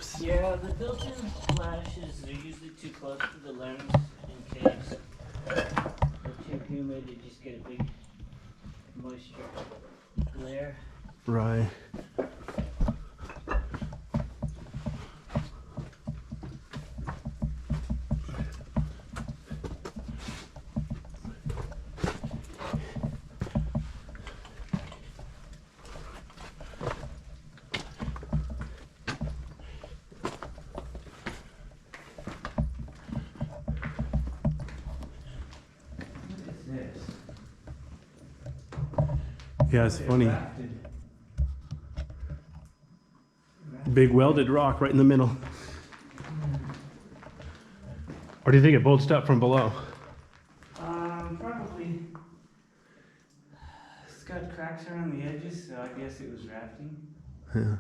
drops. Yeah, the built-in flashes are usually too close to the lens in caves. They're too humid, you just get a big moisture glare. Right. This. Yeah, it's funny. Big welded rock right in the middle. Or do you think it bulged up from below? Probably. It's got cracks around the edges, so I guess it was rafting. Yeah.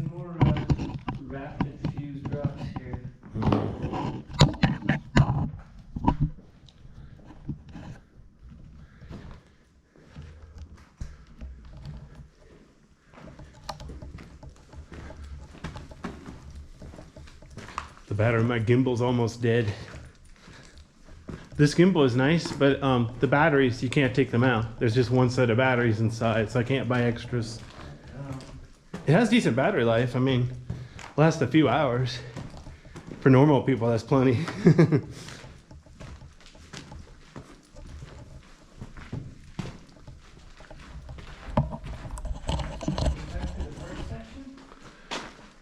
More rafted fused rocks here. The battery, my gimbal's almost dead. This gimbal is nice, but the batteries, you can't take them out. There's just one set of batteries inside, so I can't buy extras. It has decent battery life. I mean, lasts a few hours. For normal people, that's plenty.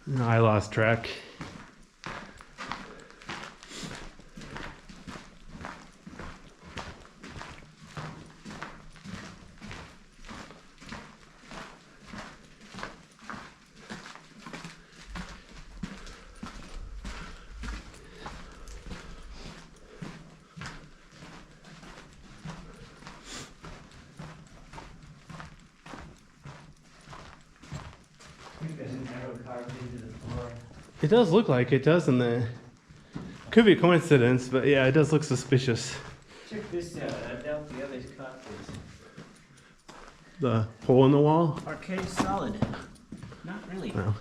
No, I lost track. There's an arrow carved into the floor. It does look like it, doesn't it? Could be a coincidence, but yeah, it does look suspicious. Check this out. I doubt the others caught this. The hole in the wall? Our cave's solid. Not really. No.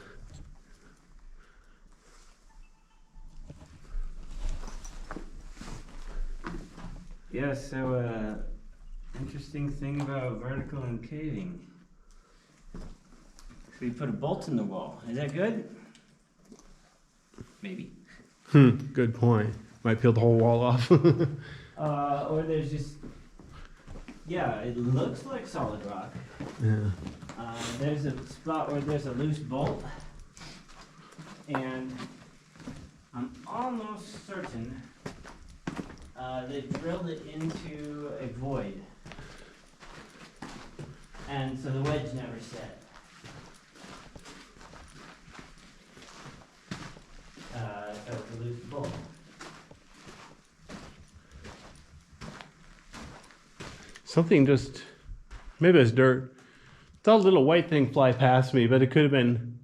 Yeah, so interesting thing about vertical and caving. So we put a bolt in the wall. Is that good? Maybe. Good point. Might peel the whole wall off. Or there's just, yeah, it looks like solid rock. Yeah. There's a spot where there's a loose bolt, and I'm almost certain they drilled it into a void, and so the wedge never set. So it's a loose bolt. Something just, maybe it's dirt. Saw a little white thing fly past me, but it could have been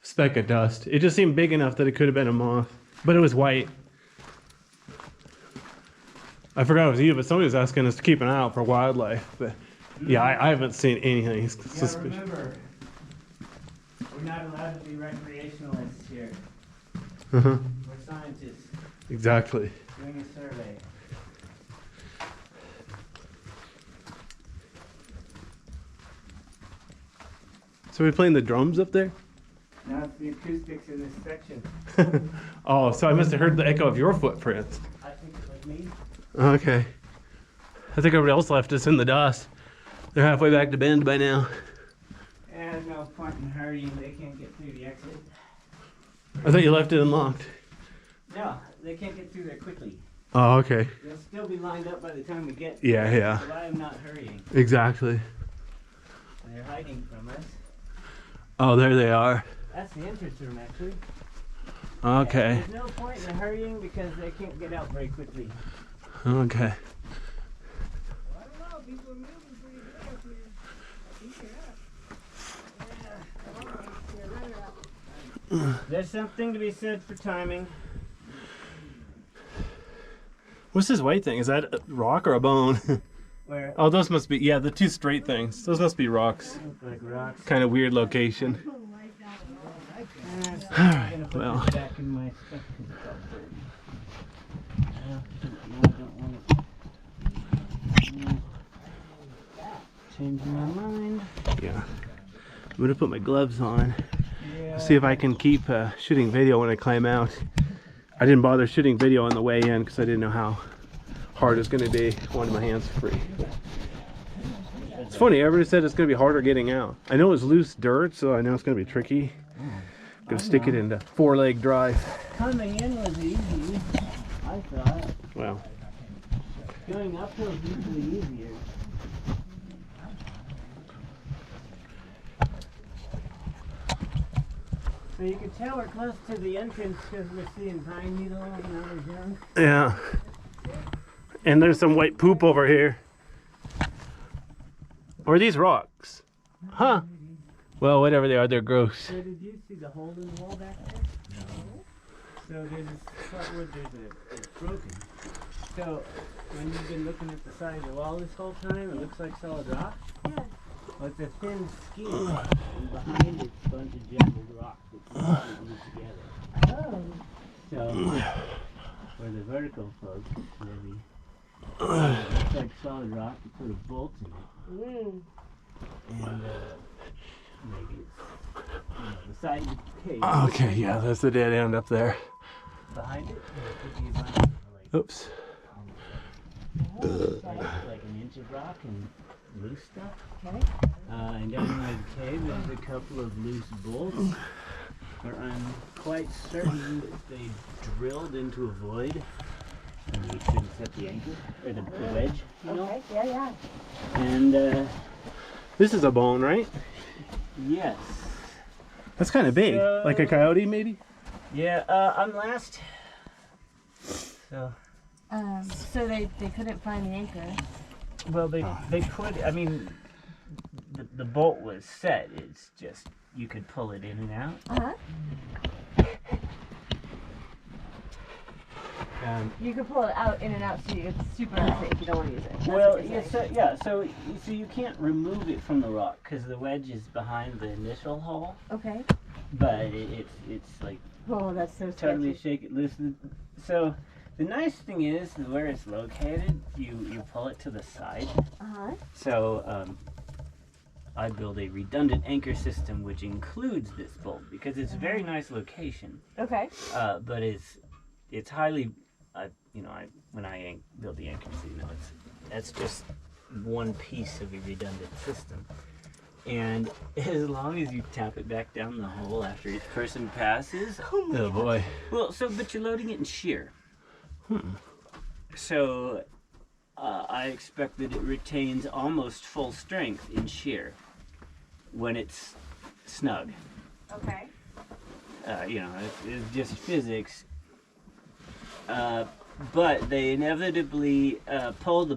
a speck of dust. It just seemed big enough that it could have been a moth, but it was white. I forgot it was you, but somebody was asking us to keep an eye out for wildlife. But yeah, I haven't seen anything suspicious. Remember, we're not allowed to be recreationalists here. Uh-huh. We're scientists Exactly. doing a survey. So we're playing the drums up there? Now it's the acoustics in this section. Oh, so I must have heard the echo of your footprints. I think it was me. Okay. I think everybody else left us in the dust. They're halfway back to Bend by now. And no point in hurrying, they can't get through the exit. I thought you left it unlocked. No, they can't get through there quickly. Oh, okay. They'll still be lined up by the time we get Yeah, there. yeah. So I am not hurrying. Exactly. They're hiding from us. Oh, there they are. That's the entrance room, actually. Okay. There's no point in hurrying because they can't get out very quickly. Okay. I don't know, people are moving pretty good up here. I think you're up. There's something to be said for timing. What's this white thing? Is that a rock or a bone? Where? Oh, those must be, yeah, the two straight things. Those must be rocks. Look like rocks. Kind of weird location. Alright, well. Back in my stuff 'cause it's all dirty. No, I don't want to change my mind. Yeah. I'm gonna put my gloves on. Yeah. See if I can keep shooting video when I climb out. I didn't bother shooting video on the way in because I didn't know how hard it's gonna be. I wanted my hands free. It's funny, everybody said it's gonna be harder getting out. I know it's loose dirt, so I know it's gonna be tricky. Gonna stick it into 4-leg drive. Coming in was easy, I thought. Well, Going uphill is usually easier. So you can tell we're close to the entrance because we're seeing pine needles and other junk. yeah. And there's some white poop over here. Or are these rocks? Huh? Well, whatever they are, they're gross. So did you see the hole in the wall back there? No. So there's this part where it's broken. So when you've been looking at the side of the wall this whole time, it looks like solid rock. Yeah. Well, it's a thin skin, and behind it's a bunch of jumbled rock that's glued together. Oh. So for the vertical folks, it's looks like solid rock. You put a bolt in it, Mm. and maybe it's the side of the cave. Okay, yeah, that's the dead end up there. Behind it, could be like Oops. like an inch of rock and loose stuff. Okay. And down in the cave, there's a couple of loose bolts. But I'm quite certain that they drilled into a void. And we shouldn't set the anchor, or the wedge, you know? Okay. Yeah, yeah. And, This is a bone, right? yes. That's kind of big. Like a coyote, maybe? Yeah, I'm last. So, So they couldn't find the anchor. well, they could, I mean, the bolt was set. It's just, you could pull it in and out. Uh-huh. You could pull it out, in and out, so it's super unsafe. You don't want to use it. That's Well, what you're yeah, saying. so you can't remove it from the rock because the wedge is behind the initial hole, Okay. but it's like Oh, that's so totally sketchy. shake it loose. So the nice thing is where it's located, you pull it to the side. Uh-huh. So I build a redundant anchor system which includes this bolt because it's a very nice location, Okay. but it's highly. When I build the anchor, so that's just one piece of a redundant system. And as long as you tap it back down the hole after each person passes, Oh boy. well, but you're loading it in shear. So I expect that it retains almost full strength in shear when it's snug. Okay. It's just physics. But they inevitably pull the